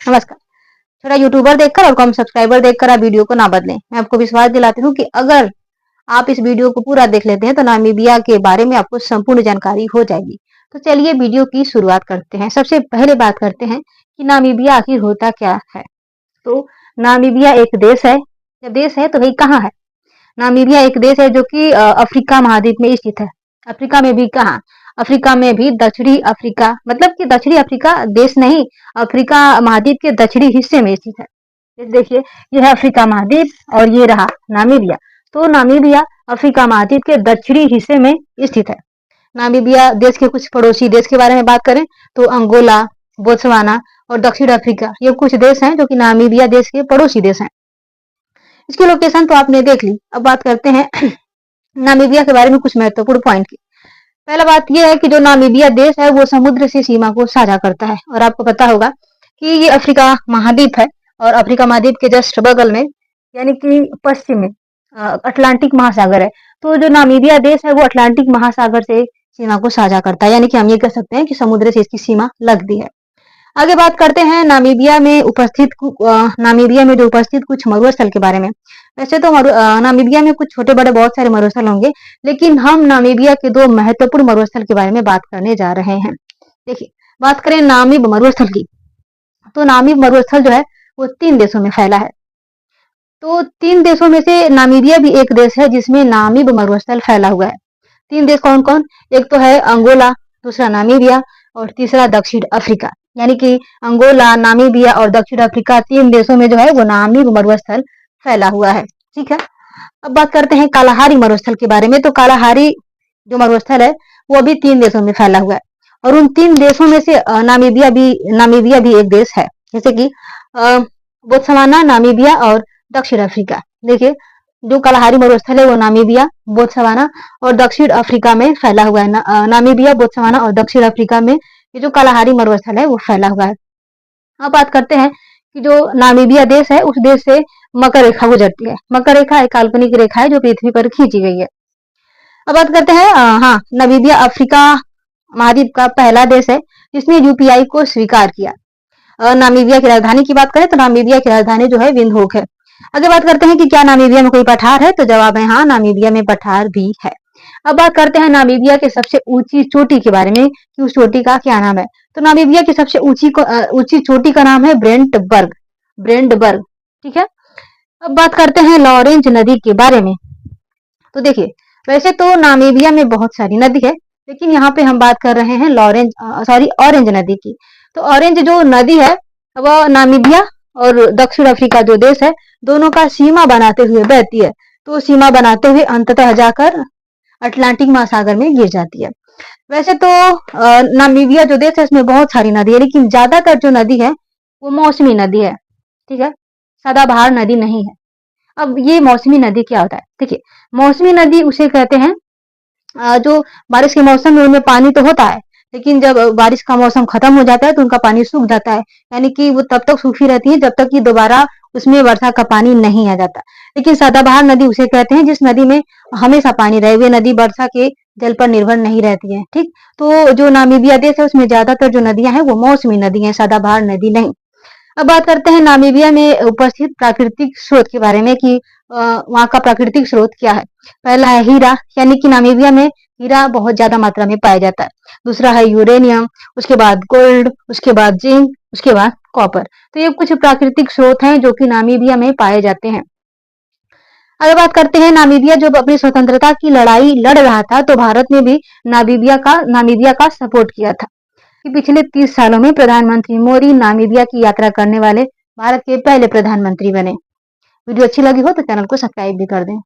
नमस्कार। थोड़ा यूट्यूबर देखकर और कम सब्सक्राइबर देखकर आप वीडियो को ना बदलें। मैं आपको विश्वास दिलाती हूँ कि अगर आप इस वीडियो को पूरा देख लेते हैं तो नामीबिया के बारे में आपको संपूर्ण जानकारी हो जाएगी। तो चलिए वीडियो की शुरुआत करते हैं। सबसे पहले बात करते हैं कि नामीबिया आखिर होता क्या है। तो नामीबिया एक देश है। जब देश है तो भाई कहाँ है? नामीबिया एक देश है जो कि अफ्रीका महाद्वीप में स्थित है। अफ्रीका में भी कहाँ? अफ्रीका में भी दक्षिणी अफ्रीका, मतलब कि दक्षिणी अफ्रीका देश नहीं, अफ्रीका महाद्वीप के दक्षिणी हिस्से में स्थित है। देखिए, ये है अफ्रीका महाद्वीप और ये रहा नामीबिया। तो नामीबिया अफ्रीका महाद्वीप के दक्षिणी हिस्से में स्थित है। नामीबिया देश के कुछ पड़ोसी देश के बारे में बात करें तो अंगोला, बोत्सवाना और दक्षिण अफ्रीका, ये कुछ देश हैं जो कि नामीबिया देश के पड़ोसी देश हैं। इसकी लोकेशन तो आपने देख ली। अब बात करते हैं नामीबिया के बारे में कुछ महत्वपूर्ण पॉइंट की। पहला बात यह है कि जो नामीबिया देश है वो समुद्र से सीमा को साझा करता है और आपको पता होगा कि ये अफ्रीका महाद्वीप है और अफ्रीका महाद्वीप के जस्ट बगल में यानी कि पश्चिम में अटलांटिक महासागर है। तो जो नामीबिया देश है वो अटलांटिक महासागर से सीमा को साझा करता है, यानी कि हम ये कह सकते हैं कि समुद्र से इसकी सीमा लगती है। आगे बात करते हैं नामीबिया में जो उपस्थित कुछ मरुस्थल के बारे में। वैसे तो नामीबिया में कुछ छोटे बड़े बहुत सारे मरुस्थल होंगे, लेकिन हम नामीबिया के दो महत्वपूर्ण मरुस्थल के बारे में बात करने जा रहे हैं। देखिए, बात करें नामीब मरुस्थल की, तो नामीब मरुस्थल जो है वो 3 देशों में फैला है। तो 3 देशों में से नामीबिया भी एक देश है जिसमें नामीब मरुस्थल फैला हुआ है। 3 देश कौन कौन? एक तो है अंगोला, दूसरा नामीबिया और तीसरा दक्षिण अफ्रीका। यानी कि अंगोला, नामीबिया और दक्षिण अफ्रीका 3 देशों में जो है वो नामीब मरुस्थल फैला हुआ है। ठीक है। अब बात करते हैं कालाहारी मरुस्थल के बारे में। तो कालाहारी जो मरुस्थल है वो भी 3 देशों में फैला हुआ है और उन 3 देशों में से नामीबिया भी एक देश है। जैसे कि बोत्सवाना, नामीबिया और दक्षिण अफ्रीका। देखिए, जो कालाहारी मरुस्थल है वो नामीबिया, बोत्सवाना और दक्षिण अफ्रीका में फैला हुआ है। नामीबिया, बोत्सवाना और दक्षिण अफ्रीका में ये जो कालाहारी मरुस्थल है वो फैला हुआ है। अब बात करते हैं कि जो नामीबिया देश है उस देश से मकर रेखा गुजरती है। मकर रेखा एक काल्पनिक रेखा है जो पृथ्वी पर खींची गई है। अब बात करते हैं नामीबिया अफ्रीका महाद्वीप का पहला देश है जिसने यूपीआई को स्वीकार किया। नामीबिया की राजधानी की बात करें तो नामीबिया की राजधानी जो है विंडहोक है। आगे बात करते हैं कि क्या नामीबिया में कोई पठार है, तो जवाब है हाँ, नामीबिया में पठार भी है। अब बात करते हैं नामीबिया के सबसे ऊंची चोटी के बारे में कि उस चोटी का क्या नाम है। तो नामीबिया की सबसे ऊंची चोटी का नाम है ब्रेंडबर्ग। ठीक है। अब बात करते हैं लॉरेंज नदी के बारे में। तो देखिए, वैसे तो नामीबिया में बहुत सारी नदी है, लेकिन यहाँ पे हम बात कर रहे हैं ऑरेंज नदी की। तो ऑरेंज जो नदी है वह नामीबिया और दक्षिण अफ्रीका जो देश है दोनों का सीमा बनाते हुए बहती है। तो सीमा बनाते हुए अंततः जाकर अटलांटिक महासागर में गिर जाती है। वैसे तो नामीबिया जो देश है इसमें बहुत सारी नदी है, लेकिन ज्यादातर जो नदी है वो मौसमी नदी है। ठीक है, सदाबहार नदी नहीं है। अब ये मौसमी नदी क्या होता है? देखिए, मौसमी नदी उसे कहते हैं जो बारिश के मौसम में उनमें पानी तो होता है, लेकिन जब बारिश का मौसम खत्म हो जाता है तो उनका पानी सूख जाता है। यानी कि वो तब तक सूखी रहती है जब तक कि दोबारा उसमें वर्षा का पानी नहीं आ जाता। लेकिन सदाबहार नदी उसे कहते हैं जिस नदी में हमेशा पानी रहे। वे नदी वर्षा के जल पर निर्भर नहीं रहती है। ठीक, तो जो नामीबिया देश है उसमें ज्यादातर जो नदियां हैं वो मौसमी नदी है, सदाबहार नदी नहीं। अब बात करते हैं नामीबिया में उपस्थित प्राकृतिक स्रोत के बारे में कि वहाँ का प्राकृतिक स्रोत क्या है। पहला है हीरा, यानी कि नामीबिया में हीरा बहुत ज्यादा मात्रा में पाया जाता है। दूसरा है यूरेनियम, उसके बाद गोल्ड, उसके बाद जिंक, उसके बाद कॉपर। तो ये कुछ प्राकृतिक स्रोत हैं जो कि नामीबिया में पाए जाते हैं। अगर बात करते हैं नामीबिया जब अपनी स्वतंत्रता की लड़ाई लड़ रहा था तो भारत ने भी नामीबिया का सपोर्ट किया था। कि पिछले 30 सालों में प्रधानमंत्री मोदी नामीबिया की यात्रा करने वाले भारत के पहले प्रधानमंत्री बने। वीडियो अच्छी लगी हो तो चैनल को सब्सक्राइब भी कर दें।